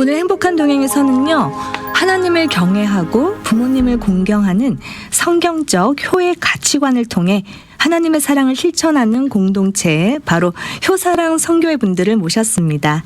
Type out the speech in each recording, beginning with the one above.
오늘 행복한 동행에서는요, 하나님을 경외하고 부모님을 공경하는 성경적 효의 가치관을 통해 하나님의 사랑을 실천하는 공동체, 바로 효사랑 선교회 분들을 모셨습니다.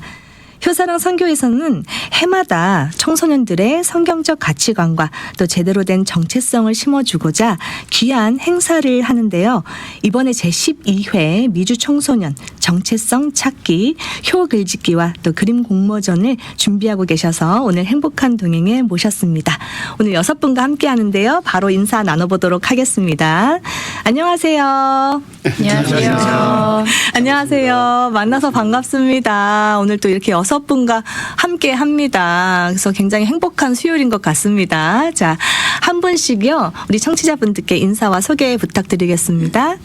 효사랑 선교에서는 해마다 청소년들의 성경적 가치관과 또 제대로 된 정체성을 심어주고자 귀한 행사를 하는데요. 이번에 제12회 미주 청소년 정체성 찾기, 효 글짓기와 또 그림 공모전을 준비하고 계셔서 오늘 행복한 동행에 모셨습니다. 오늘 6분과 함께 하는데요. 바로 인사 나눠보도록 하겠습니다. 안녕하세요. 안녕하세요. 안녕하세요. 만나서 반갑습니다. 오늘 또 이렇게 6분과 함께 합니다. 그래서 굉장히 행복한 수요일인 것 같습니다. 자, 한 분씩요, 우리 청취자분들께 인사와 소개 부탁드리겠습니다.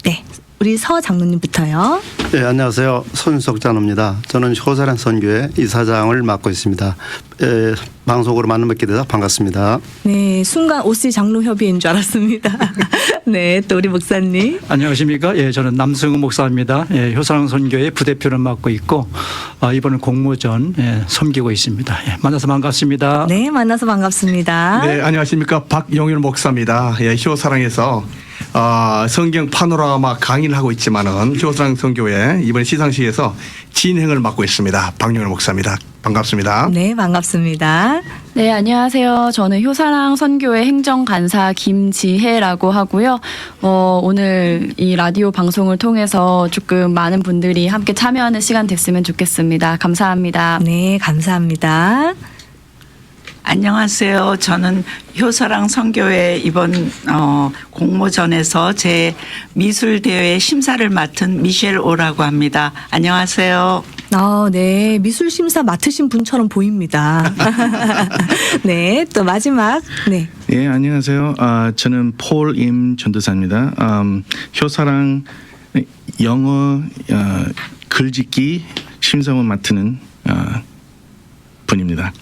네, 우리 서 장로님부터요. 네, 안녕하세요. 손석 장로입니다. 저는 효사랑 선교회 이사장을 맡고 있습니다. 방송으로 만나뵙게 돼서 반갑습니다. 네, 순간 OC 장로협의회인 줄 알았습니다. 네, 또 우리 목사님. 안녕하십니까? 예, 저는 남승우 목사입니다. 예, 효사랑 선교회 부대표를 맡고 있고 이번은 공모전 섬기고 있습니다. 예, 만나서 반갑습니다. 네, 만나서 반갑습니다. 네, 안녕하십니까? 박용일 목사입니다. 예, 효사랑에서 성경 파노라마 강의를 하고 있지만은 효사랑 선교회 이번 시상식에서 진행을 맡고 있습니다. 박용일 목사입니다. 반갑습니다. 네, 반갑습니다. 네, 안녕하세요. 저는 효사랑 선교회 행정간사 김지혜라고 하고요. 오늘 이 라디오 방송을 통해서 조금 많은 분들이 함께 참여하는 시간 됐으면 좋겠습니다. 감사합니다. 네, 감사합니다. 안녕하세요. 저는 효사랑 선교회 이번 공모전에서 제 미술대회 심사를 맡은 미셸 오라고 합니다. 안녕하세요. 네, 미술 심사 맡으신 분처럼 보입니다. 네, 또 마지막. 네. 예, 안녕하세요. 저는 폴 임 전도사입니다. 효사랑 영어 글짓기 심사원 맡는 분입니다.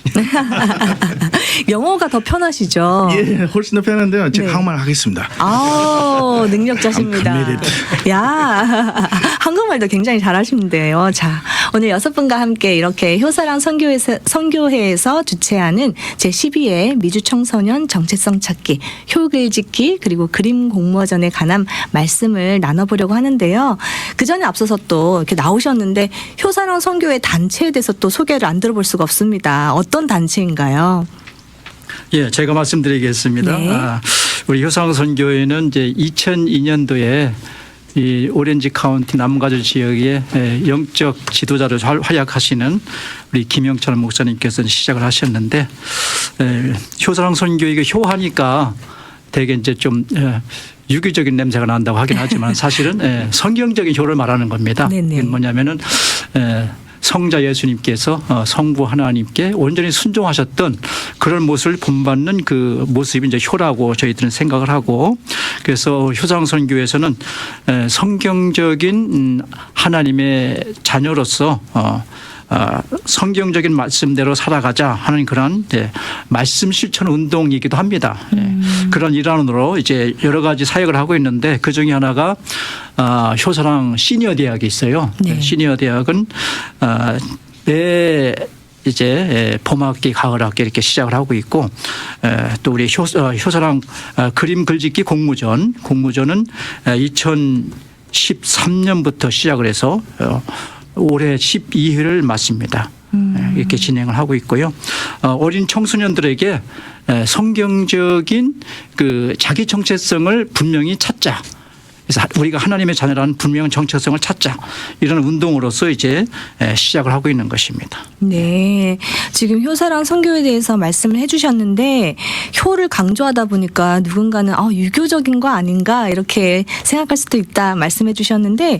영어가 더 편하시죠? 예, 훨씬 더 편한데요. 제가 네. 한국말 하겠습니다. 능력자십니다. 야, 한국말도 굉장히 잘하시는데요. 자, 오늘 6분과 함께 이렇게 효사랑 선교회에서 주최하는 제12회 미주 청소년 정체성 찾기, 효글짓기, 그리고 그림 공모전에 관한 말씀을 나눠보려고 하는데요. 그 전에 앞서서 또 이렇게 나오셨는데 효사랑 선교회 단체에 대해서 또 소개를 안 들어볼 수가 없습니다. 어떤 단체인가요? 예, 제가 말씀드리겠습니다. 네. 우리 효사랑 선교회는 이제 2002년도에 이 오렌지 카운티 남가주 지역의 영적 지도자를 활약하시는 우리 김영철 목사님께서는 시작을 하셨는데, 효사랑 선교회가 효하니까 되게 이제 좀 유교적인 냄새가 난다고 하긴 하지만 사실은 성경적인 효를 말하는 겁니다. 네네. 이게 뭐냐면은 성자 예수님께서 성부 하나님께 온전히 순종하셨던 그런 모습을 본받는 그 모습이 이제 효라고 저희들은 생각을 하고, 그래서 효사랑 선교회에서는 성경적인 하나님의 자녀로서 성경적인 말씀대로 살아가자 하는 그런 말씀 실천 운동이기도 합니다. 그런 일환으로 이제 여러 가지 사역을 하고 있는데, 그 중에 하나가 효사랑 시니어 대학이 있어요. 네. 시니어 대학은 매 이제 봄학기, 가을학기 이렇게 시작을 하고 있고, 또 우리 효사랑 그림 글짓기 공모전은 2013년부터 시작을 해서 올해 12회를 맞습니다. 이렇게 진행을 하고 있고요. 어린 청소년들에게 성경적인 그 자기 정체성을 분명히 찾자. 그래서 우리가 하나님의 자녀라는 분명한 정체성을 찾자, 이런 운동으로서 이제 시작을 하고 있는 것입니다. 네, 지금 효사랑 선교에 대해서 말씀을 해주셨는데 효를 강조하다 보니까 누군가는 유교적인 거 아닌가 이렇게 생각할 수도 있다 말씀해 주셨는데,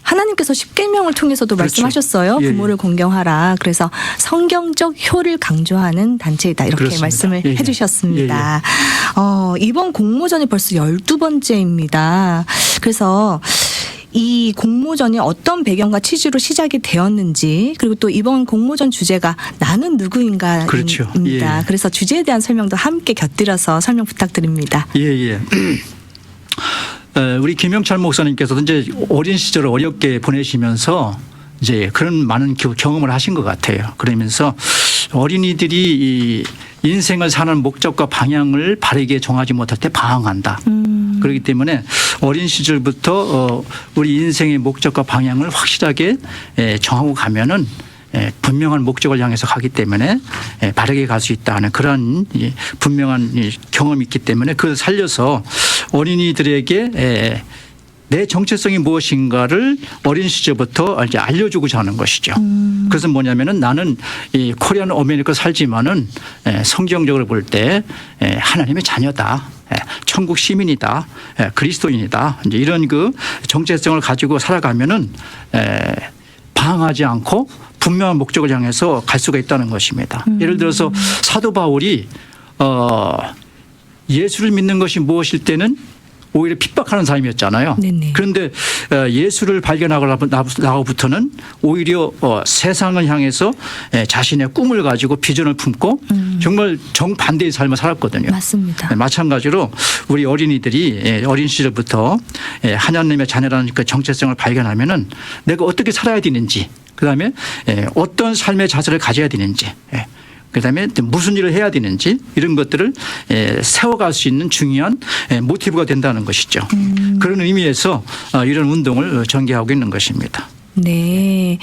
하나님께서 십계명을 통해서도 그렇죠. 말씀하셨어요. 예, 부모를 공경하라. 그래서 성경적 효를 강조하는 단체이다 이렇게 그렇습니다. 말씀을 예, 예. 해주셨습니다. 이번 공모전이 벌써 12번째입니다. 그래서 이 공모전이 어떤 배경과 취지로 시작이 되었는지, 그리고 또 이번 공모전 주제가 나는 누구인가입니다. 그렇죠. 예. 그래서 주제에 대한 설명도 함께 곁들여서 설명 부탁드립니다. 예. 우리 김영철 목사님께서도 이제 어린 시절을 어렵게 보내시면서 이제 그런 많은 경험을 하신 것 같아요. 그러면서 어린이들이 이 인생을 사는 목적과 방향을 바르게 정하지 못할 때 방황한다. 그렇기 때문에 어린 시절부터 우리 인생의 목적과 방향을 확실하게 정하고 가면은 분명한 목적을 향해서 가기 때문에 바르게 갈 수 있다는 그런 분명한 경험이 있기 때문에 그걸 살려서 어린이들에게 내 정체성이 무엇인가를 어린 시절부터 이제 알려주고자 하는 것이죠. 그것은 뭐냐면은 나는 이 코리안 어메리카 살지만은 성경적으로 볼 때 하나님의 자녀다. 천국 시민이다. 그리스도인이다. 이제 이런 그 정체성을 가지고 살아가면은 방황하지 않고 분명한 목적을 향해서 갈 수가 있다는 것입니다. 예를 들어서 사도 바울이 예수를 믿는 것이 무엇일 때는 오히려 핍박하는 삶이었잖아요. 네네. 그런데 예수를 발견하고 나고부터는 오히려 세상을 향해서 자신의 꿈을 가지고 비전을 품고 정말 정반대의 삶을 살았거든요. 맞습니다. 마찬가지로 우리 어린이들이 어린 시절부터 하나님의 자녀라는 그 정체성을 발견하면은 내가 어떻게 살아야 되는지, 그다음에 어떤 삶의 자세를 가져야 되는지, 그다음에 무슨 일을 해야 되는지 이런 것들을 세워갈 수 있는 중요한 모티브가 된다는 것이죠. 그런 의미에서 이런 운동을 전개하고 있는 것입니다. 네.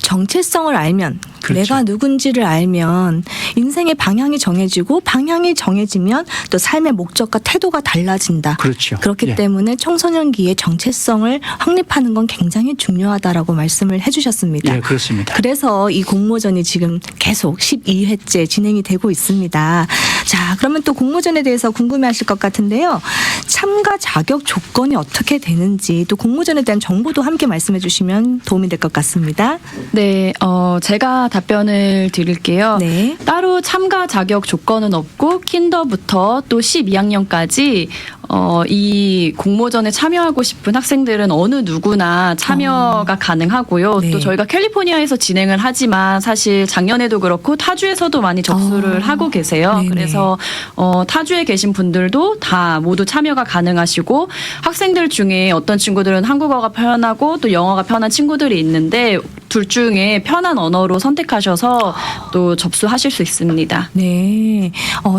정체성을 알면 그렇죠. 내가 누군지를 알면 인생의 방향이 정해지고 방향이 정해지면 또 삶의 목적과 태도가 달라진다. 그렇죠. 그렇기 예. 때문에 청소년기에 정체성을 확립하는 건 굉장히 중요하다라고 말씀을 해주셨습니다. 예, 그렇습니다. 그래서 이 공모전이 지금 계속 12회째 진행이 되고 있습니다. 자, 그러면 또 공모전에 대해서 궁금해하실 것 같은데요. 참가 자격 조건이 어떻게 되는지 또 공모전에 대한 정보도 함께 말씀해 주시면 도움이 될 것 같습니다. 네, 제가 답변을 드릴게요. 네. 따로 참가 자격 조건은 없고 킨더부터 또 12학년까지 이 공모전에 참여하고 싶은 학생들은 어느 누구나 참여가 가능하고요. 네. 또 저희가 캘리포니아에서 진행을 하지만 사실 작년에도 그렇고 타주에서도 많이 접수를 하고 계세요. 네네. 그래서 타주에 계신 분들도 다 모두 참여가 가능하시고 학생들 중에 어떤 친구들은 한국어가 편하고 또 영어가 편한 친구들이 있는데 둘 중에 편한 언어로 선택하셔서 또 접수하실 수 있습니다. 네.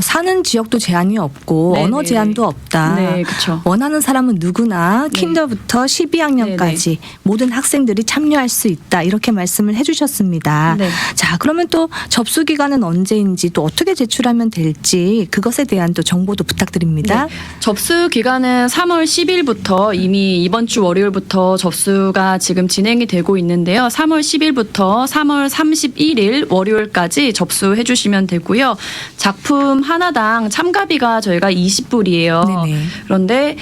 사는 지역도 제한이 없고 네, 언어 네. 제한도 없다. 네, 그렇죠. 원하는 사람은 누구나 네. 킨더부터 12학년까지 모든 학생들이 참여할 수 있다. 이렇게 말씀을 해주셨습니다. 네. 자, 그러면 또 접수 기간은 언제인지 또 어떻게 제출하면 될지 그것에 대한 또 정보도 부탁드립니다. 네. 접수 기간은 3월 10일부터 이미 이번 주 월요일부터 접수가 지금 진행이 되고 있는데요. 3월 10일부터 3월 31일 월요일까지 접수해 주시면 되고요. 작품 하나당 참가비가 저희가 20불이에요. 네네. 그런데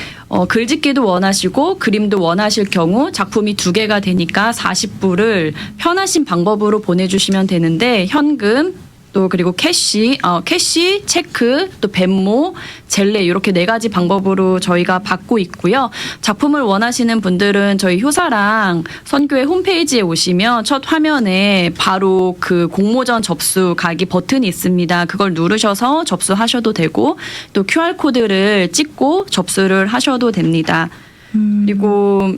글짓기도 원하시고 그림도 원하실 경우 작품이 2개가 되니까 40불을 편하신 방법으로 보내주시면 되는데 현금 또 그리고 캐시, 체크, 또 벤모, 젤레 이렇게 4가지 방법으로 저희가 받고 있고요. 작품을 원하시는 분들은 저희 효사랑 선교회 홈페이지에 오시면 첫 화면에 바로 그 공모전 접수 가기 버튼이 있습니다. 그걸 누르셔서 접수하셔도 되고 또 QR코드를 찍고 접수를 하셔도 됩니다. 그리고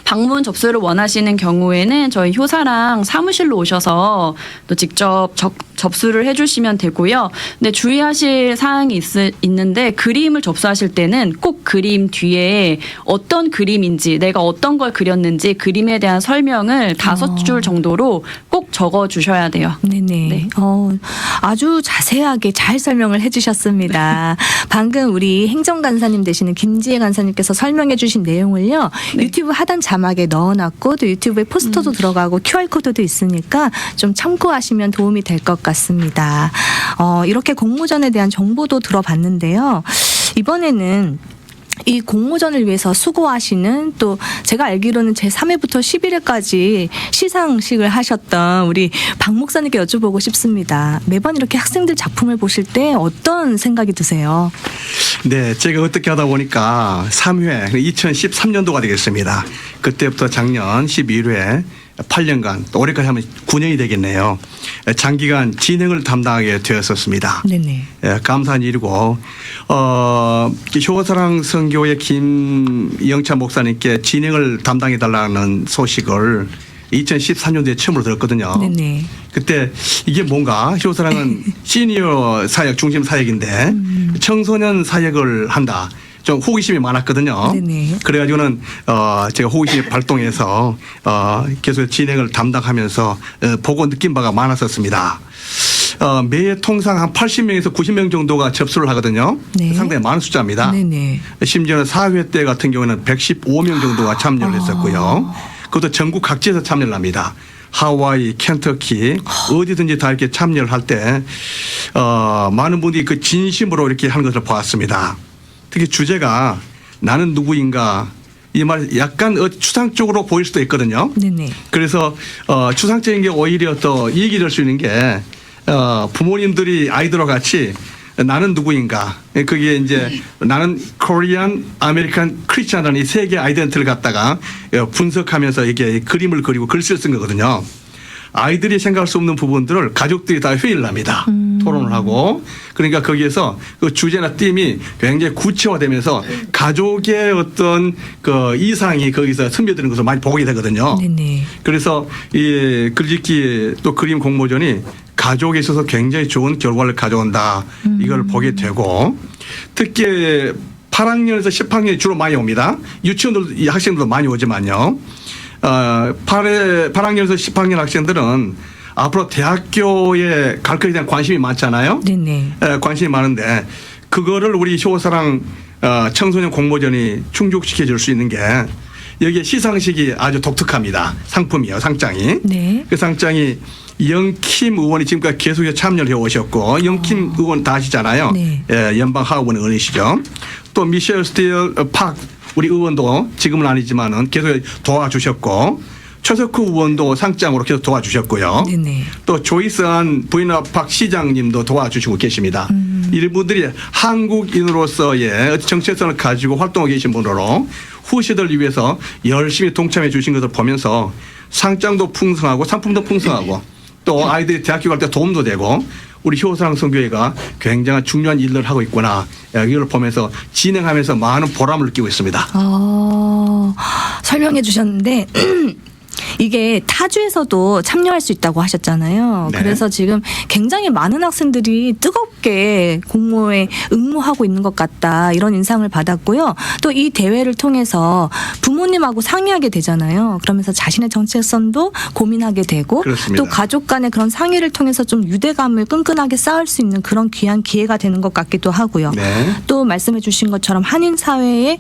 방문 접수를 원하시는 경우에는 저희 효사랑 사무실로 오셔서 또 직접 접수를 해주시면 되고요. 근데 주의하실 사항이 있는데 그림을 접수하실 때는 꼭 그림 뒤에 어떤 그림인지 내가 어떤 걸 그렸는지 그림에 대한 설명을 5줄 정도로 꼭 적어 주셔야 돼요. 네네. 네. 아주 자세하게 잘 설명을 해주셨습니다. 방금 우리 행정간사님 되시는 김지혜 간사님께서 설명해 주신 내용을요. 유튜브 하단 자막에 넣어놨고 또 유튜브에 포스터도 들어가고 QR코드도 있으니까 좀 참고하시면 도움이 될 것 같습니다. 이렇게 공모전에 대한 정보도 들어봤는데요. 이번에는 이 공모전을 위해서 수고하시는 또 제가 알기로는 제3회부터 11회까지 시상식을 하셨던 우리 박 목사님께 여쭤보고 싶습니다. 매번 이렇게 학생들 작품을 보실 때 어떤 생각이 드세요? 네, 제가 어떻게 하다 보니까 3회, 2013년도가 되겠습니다. 그때부터 작년 11회 8년간, 또 올해까지 하면 9년이 되겠네요. 장기간 진행을 담당하게 되었었습니다. 네네. 예, 감사한 일이고, 효사랑 선교회 김영차 목사님께 진행을 담당해달라는 소식을 2014년도에 처음으로 들었거든요. 네네. 그때 이게 뭔가 효사랑은 시니어 사역 중심 사역인데 청소년 사역을 한다. 좀 호기심이 많았거든요. 네네. 그래가지고는 제가 호기심이 발동해서 계속 진행을 담당하면서 보고 느낀 바가 많았었습니다. 매해 통상 한 80명에서 90명 정도가 접수를 하거든요. 네. 상당히 많은 숫자입니다. 네네. 심지어는 4회 때 같은 경우에는 115명 정도가 참여를 했었고요. 그것도 전국 각지에서 참여를 합니다. 하와이, 켄터키 어디든지 다 이렇게 참여를 할 때 많은 분들이 그 진심으로 이렇게 하는 것을 보았습니다. 특히 주제가 나는 누구인가 이 말 약간 추상적으로 보일 수도 있거든요. 네네. 그래서 추상적인 게 오히려 더 이익이 될 수 있는 게 부모님들이 아이들과 같이 나는 누구인가 그게 이제 나는 코리안, 아메리칸, 크리스찬이라는 이 세 개의 아이덴티티를 갖다가 분석하면서 이게 그림을 그리고 글씨를 쓴 거거든요. 아이들이 생각할 수 없는 부분들을 가족들이 다 회의를 합니다. 토론을 하고 그러니까 거기에서 그 주제나 팀이 굉장히 구체화되면서 가족의 어떤 그 이상이 거기서 스며드는 것을 많이 보게 되거든요. 네네. 그래서 이 글짓기 또 그림 공모전이 가족에 있어서 굉장히 좋은 결과를 가져온다. 이걸 보게 되고 특히 8학년에서 10학년이 주로 많이 옵니다. 유치원들 이 학생들도 많이 오지만요. 8학년에서 10학년 학생들은 앞으로 대학교에 갈 것에 대한 관심이 많잖아요. 네네. 관심이 많은데 그거를 우리 효사랑 청소년 공모전이 충족시켜 줄 수 있는 게 여기에 시상식이 아주 독특합니다. 상품이요, 상장이. 네. 그 상장이 영킴 의원이 지금까지 계속 참여를 해오셨고 영킴 의원 다 아시잖아요. 네. 연방 하원 의원이시죠. 또 미셸 스틸 팍 우리 의원도 지금은 아니지만은 계속 도와주셨고 최석후 의원도 상장으로 계속 도와주셨고요. 네네. 또 조이스한 부인아팍 시장님도 도와주시고 계십니다. 이런 분들이 한국인으로서의 정체성을 가지고 활동하고 계신 분으로 후세대를 위해서 열심히 동참해 주신 것을 보면서 상장도 풍성하고 상품도 풍성하고 또 아이들이 대학교 갈 때 도움도 되고 우리 효사랑 선교회가 굉장히 중요한 일을 하고 있구나. 이걸 보면서 진행하면서 많은 보람을 느끼고 있습니다. 설명해 주셨는데 이게 타주에서도 참여할 수 있다고 하셨잖아요. 네. 그래서 지금 굉장히 많은 학생들이 뜨겁게 공모에 응모하고 있는 것 같다 이런 인상을 받았고요. 또 이 대회를 통해서 부모님하고 상의하게 되잖아요. 그러면서 자신의 정체성도 고민하게 되고 그렇습니다. 또 가족 간의 그런 상의를 통해서 좀 유대감을 끈끈하게 쌓을 수 있는 그런 귀한 기회가 되는 것 같기도 하고요. 네. 또 말씀해 주신 것처럼 한인 사회에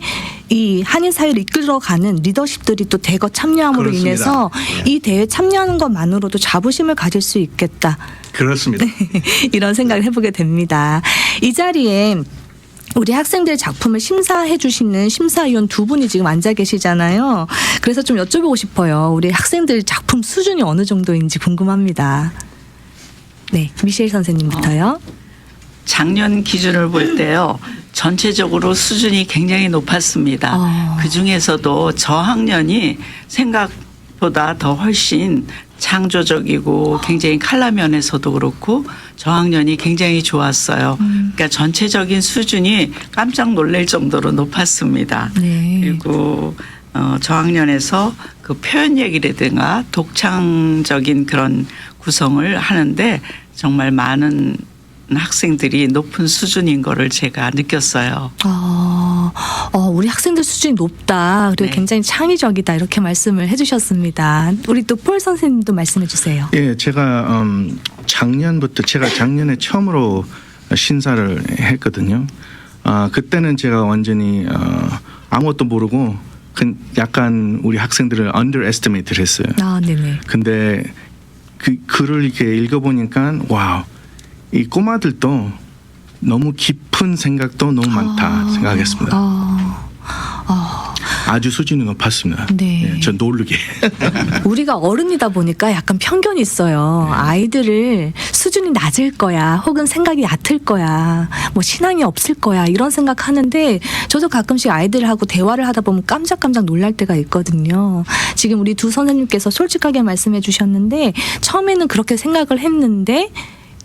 이 한인 사회를 이끌어가는 리더십들이 또 대거 참여함으로 그렇습니다. 인해서 네. 이 대회에 참여하는 것만으로도 자부심을 가질 수 있겠다. 그렇습니다. 이런 생각을 해보게 됩니다. 이 자리에 우리 학생들의 작품을 심사해 주시는 심사위원 두 분이 지금 앉아 계시잖아요. 그래서 좀 여쭤보고 싶어요. 우리 학생들 작품 수준이 어느 정도인지 궁금합니다. 네, 미셸 선생님부터요. 작년 기준을 볼 때요. 전체적으로 수준이 굉장히 높았습니다. 그중에서도 저학년이 생각보다 더 훨씬 창조적이고 굉장히 칼라 면에서도 그렇고 저학년이 굉장히 좋았어요. 그러니까 전체적인 수준이 깜짝 놀랄 정도로 높았습니다. 네. 그리고 저학년에서 그 표현 얘기라든가 독창적인 그런 구성을 하는데 정말 많은 학생들이 높은 수준인 거를 제가 느꼈어요. 우리 학생들 수준이 높다. 그리고 네. 굉장히 창의적이다. 이렇게 말씀을 해주셨습니다. 우리 또 폴 선생님도 말씀해 주세요. 예, 제가 제가 작년에 처음으로 신사를 했거든요. 그때는 제가 완전히 아무것도 모르고 약간 우리 학생들을 underestimate를 했어요. 네네. 근데 그 글을 이렇게 읽어보니까 와우, 이 꼬마들도 너무 깊은 생각도 너무 많다 생각했습니다. 아주 수준이 높았습니다. 네. 예, 저 놀르게. 우리가 어른이다 보니까 약간 편견이 있어요. 아이들을 수준이 낮을 거야, 혹은 생각이 얕을 거야, 뭐 신앙이 없을 거야 이런 생각하는데 저도 가끔씩 아이들하고 대화를 하다 보면 깜짝깜짝 놀랄 때가 있거든요. 지금 우리 두 선생님께서 솔직하게 말씀해 주셨는데 처음에는 그렇게 생각을 했는데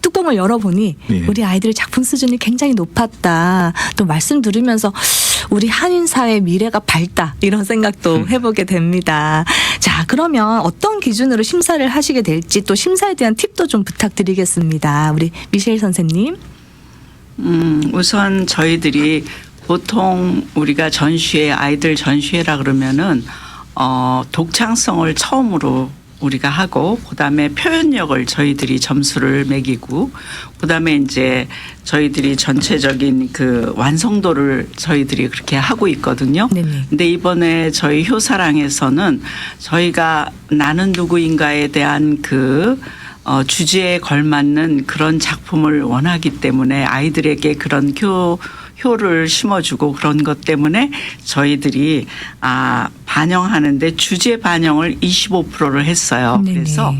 뚜껑을 열어보니 네. 우리 아이들의 작품 수준이 굉장히 높았다. 또 말씀 들으면서 우리 한인사의 미래가 밝다 이런 생각도 해보게 됩니다. 자, 그러면 어떤 기준으로 심사를 하시게 될지 또 심사에 대한 팁도 좀 부탁드리겠습니다. 우리 미셸 선생님. 우선 저희들이 보통 우리가 전시회, 아이들 전시회라 그러면은 독창성을 처음으로 우리가 하고, 그다음에 표현력을 저희들이 점수를 매기고, 그다음에 이제 저희들이 전체적인 그 완성도를 저희들이 그렇게 하고 있거든요. 네네. 근데 이번에 저희 효사랑에서는 저희가 나는 누구인가에 대한 그 주제에 걸맞는 그런 작품을 원하기 때문에 아이들에게 그런 효를 심어주고 그런 것 때문에 저희들이 반영하는데 주제 반영을 25%를 했어요. 네네. 그래서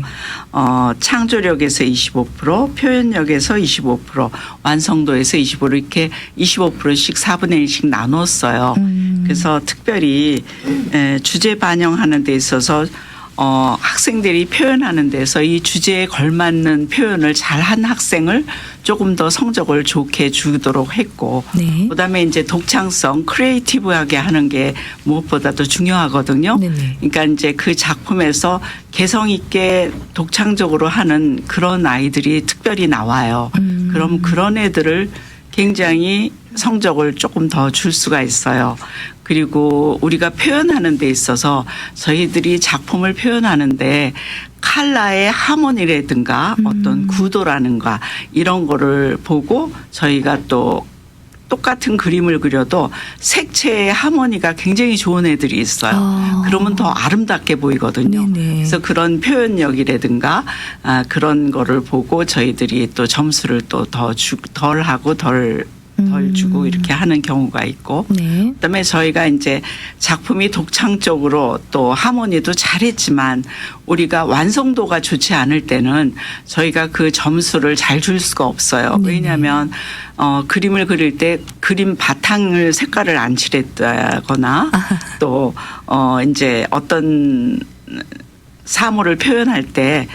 창조력에서 25%, 표현력에서 25%, 완성도에서 25% 이렇게 25%씩 4분의 1씩 나눴어요. 그래서 특별히 주제 반영하는 데 있어서 학생들이 표현하는 데서 이 주제에 걸맞는 표현을 잘한 학생을 조금 더 성적을 좋게 주도록 했고, 네. 그다음에 이제 독창성, 크리에이티브하게 하는 게 무엇보다도 중요하거든요. 네네. 그러니까 이제 그 작품에서 개성 있게 독창적으로 하는 그런 아이들이 특별히 나와요. 그럼 그런 애들을 굉장히 성적을 조금 더 줄 수가 있어요. 그리고 우리가 표현하는 데 있어서 저희들이 작품을 표현하는데 컬러의 하모니라든가 어떤 구도라는가 이런 거를 보고 저희가 또 똑같은 그림을 그려도 색채의 하모니가 굉장히 좋은 애들이 있어요. 그러면 더 아름답게 보이거든요. 네네. 그래서 그런 표현력이라든가 그런 거를 보고 저희들이 또 점수를 또 덜 하고 덜 주고 이렇게 하는 경우가 있고, 네. 그다음에 저희가 이제 작품이 독창적으로 또 하모니도 잘했지만 우리가 완성도가 좋지 않을 때는 저희가 그 점수를 잘 줄 수가 없어요. 네네. 왜냐하면 그림을 그릴 때 그림 바탕을 색깔을 안 칠했다거나 또 이제 어떤 사물을 표현할 때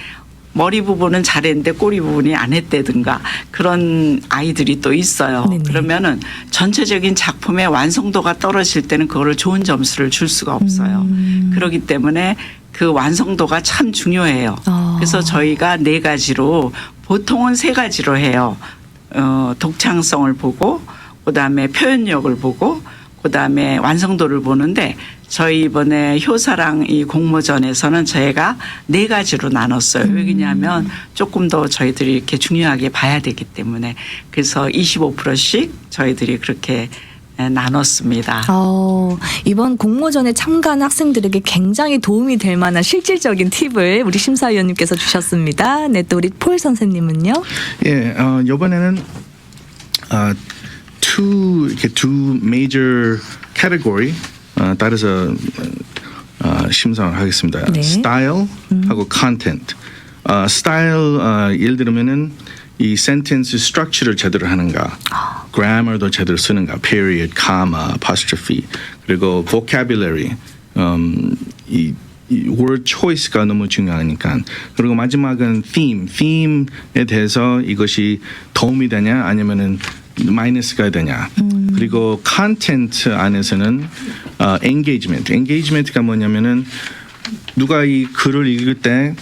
머리 부분은 잘했는데 꼬리 부분이 안 했다든가 그런 아이들이 또 있어요. 네네. 그러면은 전체적인 작품의 완성도가 떨어질 때는 그거를 좋은 점수를 줄 수가 없어요. 그렇기 때문에 그 완성도가 참 중요해요. 그래서 저희가 4가지로, 보통은 3가지로 해요. 독창성을 보고, 그다음에 표현력을 보고, 그다음에 완성도를 보는데, 저희 이번에 효사랑 이 공모전에서는 저희가 4가지로 나눴어요. 왜냐하면 조금 더 저희들이 이렇게 중요하게 봐야 되기 때문에. 그래서 25%씩 저희들이 그렇게 나눴습니다. 이번 공모전에 참가한 학생들에게 굉장히 도움이 될 만한 실질적인 팁을 우리 심사위원님께서 주셨습니다. 네, 또 우리 폴 선생님은요? 예, 이번에는 two major category 따라서 심사를 하겠습니다. 네. 스타일하고 content. 스타일 예를 들면은 이 센텐스 스트럭처를 제대로 하는가, grammar도 제대로 쓰는가, period, comma, apostrophe, 그리고 vocabulary, 이 word choice가 너무 중요하니까. 그리고 마지막은 theme에 대해서 이것이 도움이 되냐 아니면은 마이너스가 되냐. 그리고 컨텐트 안에서는 engagement가 뭐냐면은 누가 이 글을 읽을 때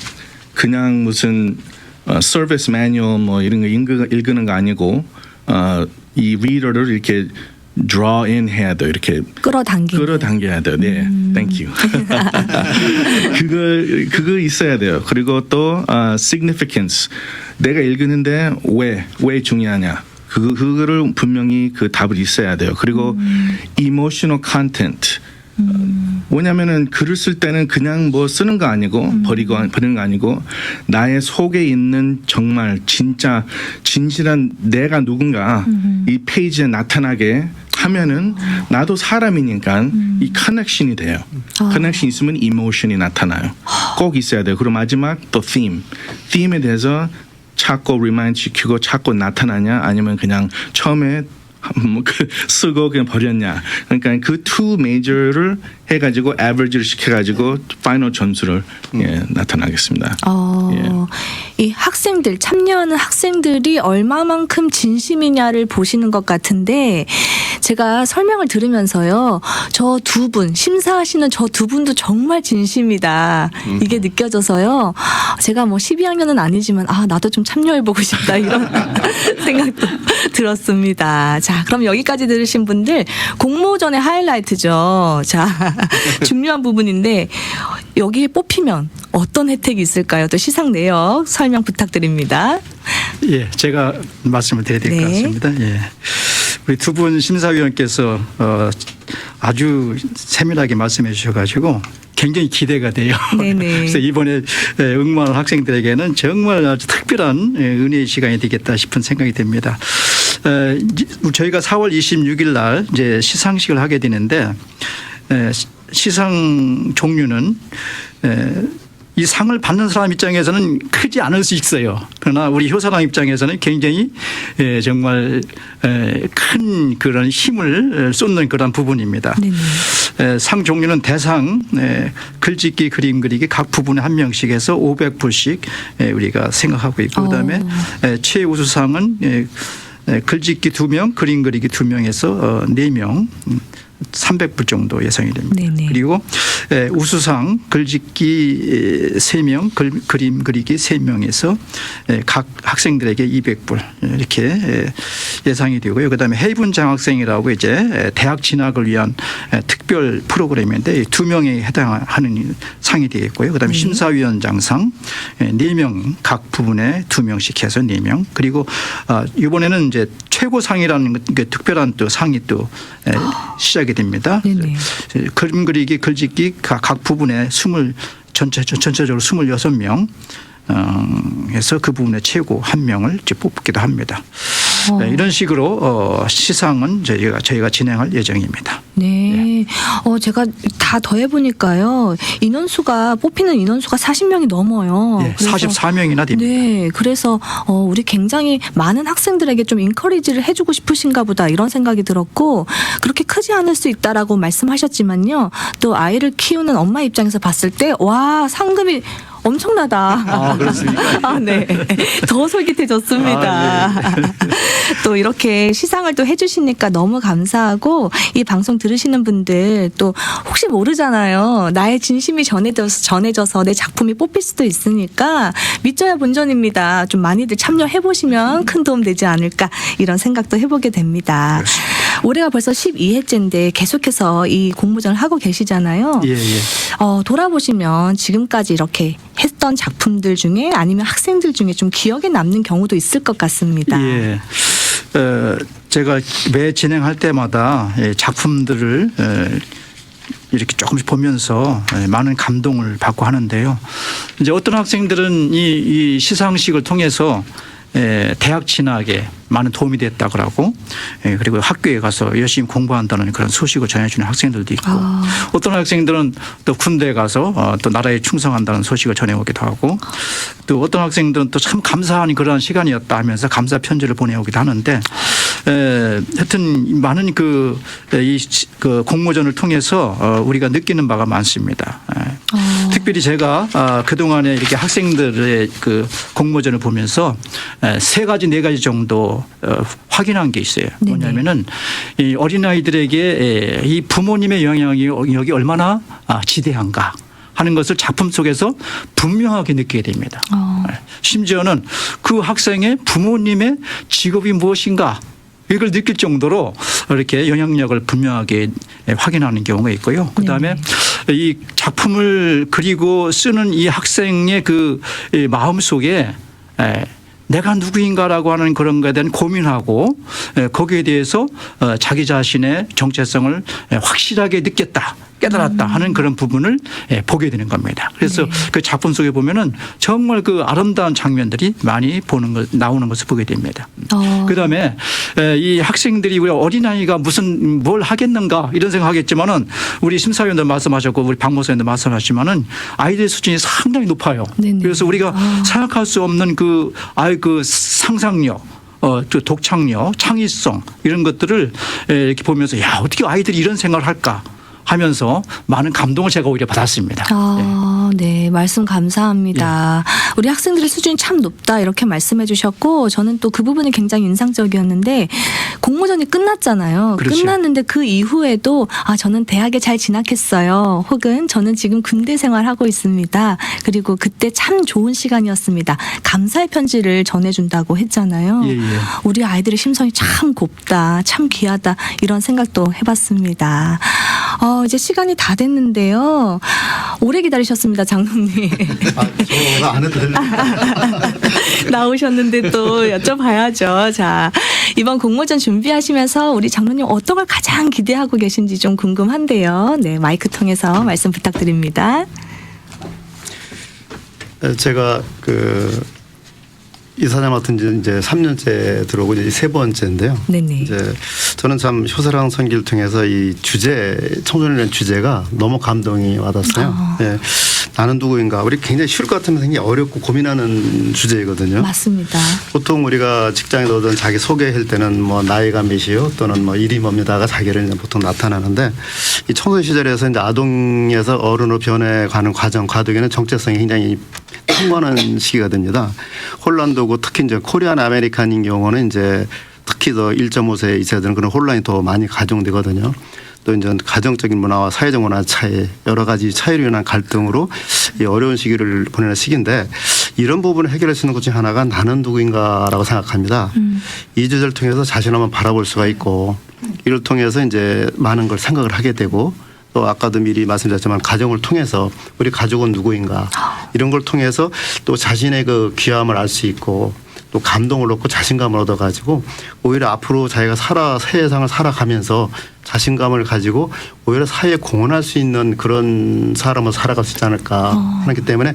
그냥 무슨 서비스 매뉴얼 뭐 이런 거 읽는 거 아니고 이 리더를 이렇게 draw in 해야 돼요. 이렇게 끌어당겨야 돼요. 네, thank you. 그거 있어야 돼요. 그리고 또 significance. 내가 읽는데 왜 중요하냐. 그거를 분명히 그 답을 있어야 돼요. 그리고 emotional content. 뭐냐면은 글을 쓸 때는 그냥 뭐 쓰는 거 아니고 버리는 거 아니고 나의 속에 있는 정말 진짜 진실한 내가 누군가 이 페이지에 나타나게 하면은 나도 사람이니까 이 커넥션이 돼요. 커넥션 있으면 이모션이 나타나요. 꼭 있어야 돼요. 그리고 마지막 또 theme에 대해서 자꾸 리마인드 시키고 자꾸 나타나냐 아니면 그냥 처음에 쓰고 그냥 버렸냐. 그러니까 그 two major를 해가지고 average를 시켜가지고 파이널 점수를 나타나겠습니다. 이 학생들 참여하는 학생들이 얼마만큼 진심이냐를 보시는 것 같은데 제가 설명을 들으면서요. 저 두 분 심사하시는 저 두 분도 정말 진심이다. 이게 느껴져서요. 제가 뭐 12학년은 아니지만 나도 좀 참여해보고 싶다 이런 생각도 들었습니다. 자, 그럼 여기까지 들으신 분들 공모전의 하이라이트죠. 자, 중요한 부분인데 여기에 뽑히면 어떤 혜택이 있을까요? 또 시상 내역 설명 부탁드립니다. 예, 제가 말씀을 드려야 될 것 네. 같습니다. 예. 우리 두 분 심사위원께서 아주 세밀하게 말씀해 주셔가지고 굉장히 기대가 돼요. 네네. 그래서 이번에 응모하는 학생들에게는 정말 아주 특별한 은혜의 시간이 되겠다 싶은 생각이 듭니다. 저희가 4월 26일 날 이제 시상식을 하게 되는데 시상 종류는 이 상을 받는 사람 입장에서는 크지 않을 수 있어요. 그러나 우리 효사랑 입장에서는 굉장히 정말 큰 그런 힘을 쏟는 그런 부분입니다. 상 종류는 대상, 글짓기, 그림 그리기 각 부분에 한 명씩 해서 500불씩 우리가 생각하고 있고 그다음에 최우수상은 글짓기 2명, 그림 그리기 2명에서 4명. 300불 정도 예상이 됩니다. 네네. 그리고 우수상 글짓기 3명, 그림 그리기 3명에서 각 학생들에게 200불 이렇게 예상이 되고요. 그다음에 해군 장학생이라고 이제 대학 진학을 위한 특별 프로그램인데 2명에 해당하는 상이 되겠고요. 그다음에 심사위원장상 4명 각 부분에 2명씩 해서 4명. 그리고 이번에는 이제 최고상이라는 게 특별한 또 상이 또 시작이 됩니다. 그림 그리기, 글짓기 각 부분에 전체적으로 26명 해서 그 부분에 최고 1명을 이제 뽑기도 합니다. 이런 식으로 시상은 저희가 진행할 예정입니다. 네. 제가 다 더해보니까요. 뽑히는 인원수가 40명이 넘어요. 네, 44명이나 됩니다. 네. 그래서 우리 굉장히 많은 학생들에게 좀 인커리지를 해주고 싶으신가 보다 이런 생각이 들었고 그렇게 크지 않을 수 있다라고 말씀하셨지만요. 또 아이를 키우는 엄마 입장에서 봤을 때 와, 상금이 엄청나다. 그렇습니까? 네. 더 솔깃해졌습니다. 또 이렇게 시상을 또 해주시니까 너무 감사하고 이 방송 들으시는 분들 또 혹시 모르잖아요. 나의 진심이 전해져서 내 작품이 뽑힐 수도 있으니까 믿져야 본전입니다. 좀 많이들 참여해보시면 큰 도움 되지 않을까 이런 생각도 해보게 됩니다. 올해가 벌써 12회째인데 계속해서 이 공모전을 하고 계시잖아요. 예. 돌아보시면 지금까지 이렇게 했던 작품들 중에 아니면 학생들 중에 좀 기억에 남는 경우도 있을 것 같습니다. 예. 제가 매 진행할 때마다 작품들을 이렇게 조금씩 보면서 많은 감동을 받고 하는데요. 이제 어떤 학생들은 이 시상식을 통해서 대학 진학에 많은 도움이 됐다고 하고 그리고 학교에 가서 열심히 공부한다는 그런 소식을 전해주는 학생들도 있고 어떤 학생들은 또 군대에 가서 또 나라에 충성한다는 소식을 전해오기도 하고 또 어떤 학생들은 또 참 감사한 그런 시간이었다 하면서 감사 편지를 보내오기도 하는데 하여튼 많은 그 공모전을 통해서 우리가 느끼는 바가 많습니다. 특별히 제가 그동안에 이렇게 학생들의 그 공모전을 보면서 3가지 4가지 정도 확인한 게 있어요. 뭐냐면은 이 어린아이들에게 이 부모님의 영향이 여기 얼마나 지대한가 하는 것을 작품 속에서 분명하게 느끼게 됩니다. 심지어는 그 학생의 부모님의 직업이 무엇인가 이걸 느낄 정도로 이렇게 영향력을 분명하게 확인하는 경우가 있고요. 그다음에 이 작품을 그리고 쓰는 이 학생의 그 마음 속에 내가 누구인가라고 하는 그런 것에 대한 고민하고 거기에 대해서 자기 자신의 정체성을 확실하게 느꼈다. 깨달았다 하는 그런 부분을 보게 되는 겁니다. 그래서 그 작품 속에 보면은 정말 그 아름다운 장면들이 많이 나오는 것을 보게 됩니다. 그다음에 이 학생들이 우리 어린아이가 뭘 하겠는가 이런 생각하겠지만은 우리 심사위원도 말씀하셨고 우리 박모사님도 말씀하셨지만은 아이들 수준이 상당히 높아요. 그래서 우리가 생각할 수 없는 그 상상력 또 독창력, 창의성 이런 것들을 이렇게 보면서 야 어떻게 아이들이 이런 생각을 할까 하면서 많은 감동을 제가 오히려 받았습니다. 네, 말씀 감사합니다. 우리 학생들의 수준이 참 높다 이렇게 말씀해 주셨고 저는 또 그 부분이 굉장히 인상적이었는데 공모전이 끝났잖아요. 그렇죠. 끝났는데 그 이후에도 저는 대학에 잘 진학했어요. 혹은 저는 지금 군대 생활하고 있습니다. 그리고 그때 참 좋은 시간이었습니다. 감사의 편지를 전해준다고 했잖아요. 예, 예. 우리 아이들의 심성이 참 곱다, 참 귀하다 이런 생각도 해봤습니다. 이제 시간이 다 됐는데요. 오래 기다리셨습니다, 장로님. 저가 안 해도 됩니다. 나오셨는데 또 여쭤봐야죠. 자, 이번 공모전 준비하시면서 우리 장로님 어떤 걸 가장 기대하고 계신지 좀 궁금한데요. 네, 마이크 통해서 말씀 부탁드립니다. 제가 이사장 맡은 지 이제 3년째 들어오고 이제 세 번째인데요. 네네. 이제 저는 참 효사랑 선기를 통해서 이 주제 청소년이라는 주제가 너무 감동이 와닿았어요. 예. 나는 누구인가. 우리 굉장히 쉬울 것 같으면 굉장히 어렵고 고민하는 주제이거든요. 맞습니다. 보통 우리가 직장에 오든 자기 소개할 때는 뭐 나이가 몇이요 또는 뭐 일이 뭡니다가 자기를 보통 나타나는데 이 청소년 시절에서 이제 아동에서 어른으로 변해가는 과정에는 정체성이 굉장히 탐구하는 시기가 됩니다. 혼란도고 특히 이제 코리안 아메리칸인 경우는 이제 특히 더 1.5세 이세들은 그런 혼란이 더 많이 가중되거든요. 또 이제 가정적인 문화와 사회적 문화 차이 여러 가지 차이로 인한 갈등으로 이 어려운 시기를 보내는 시기인데 이런 부분을 해결할 수 있는 것 중에 하나가 나는 누구인가라고 생각합니다. 이 주제를 통해서 자신을 한번 바라볼 수가 있고 이를 통해서 이제 많은 걸 생각을 하게 되고 또 아까도 미리 말씀드렸지만 가정을 통해서 우리 가족은 누구인가 이런 걸 통해서 또 자신의 그 귀함을 알 수 있고 또 감동을 얻고 자신감을 얻어가지고 오히려 앞으로 자기가 세상을 살아가면서 자신감을 가지고 오히려 사회에 공헌할 수 있는 그런 사람으로 살아갈 수 있지 않을까 하기 때문에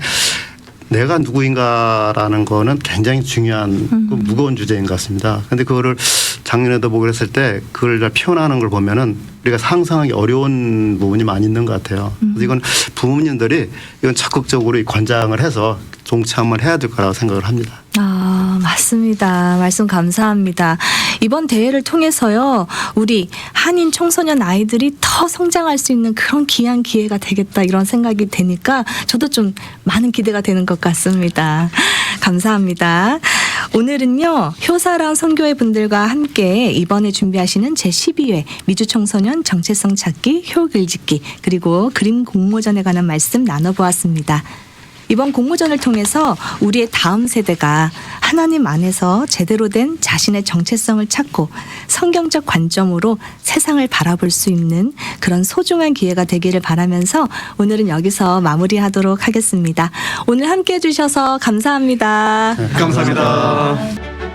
내가 누구인가라는 거는 굉장히 중요한 그 무거운 주제인 것 같습니다. 그런데 그거를 작년에도 보고 그랬을 때 그걸 다 표현하는 걸 보면은 우리가 상상하기 어려운 부분이 많이 있는 것 같아요. 그래서 이건 부모님들이 이건 적극적으로 권장을 해서 동참을 해야 될 거라고 생각을 합니다. 맞습니다. 말씀 감사합니다. 이번 대회를 통해서요, 우리 한인 청소년 아이들이 더 성장할 수 있는 그런 귀한 기회가 되겠다 이런 생각이 되니까 저도 좀 많은 기대가 되는 것 같습니다. 감사합니다. 오늘은요, 효사랑 선교회 분들과 함께 이번에 준비하시는 제12회 미주청소년 정체성 찾기, 효글짓기, 그리고 그림 공모전에 관한 말씀 나눠보았습니다. 이번 공모전을 통해서 우리의 다음 세대가 하나님 안에서 제대로 된 자신의 정체성을 찾고 성경적 관점으로 세상을 바라볼 수 있는 그런 소중한 기회가 되기를 바라면서 오늘은 여기서 마무리하도록 하겠습니다. 오늘 함께해 주셔서 감사합니다. 감사합니다.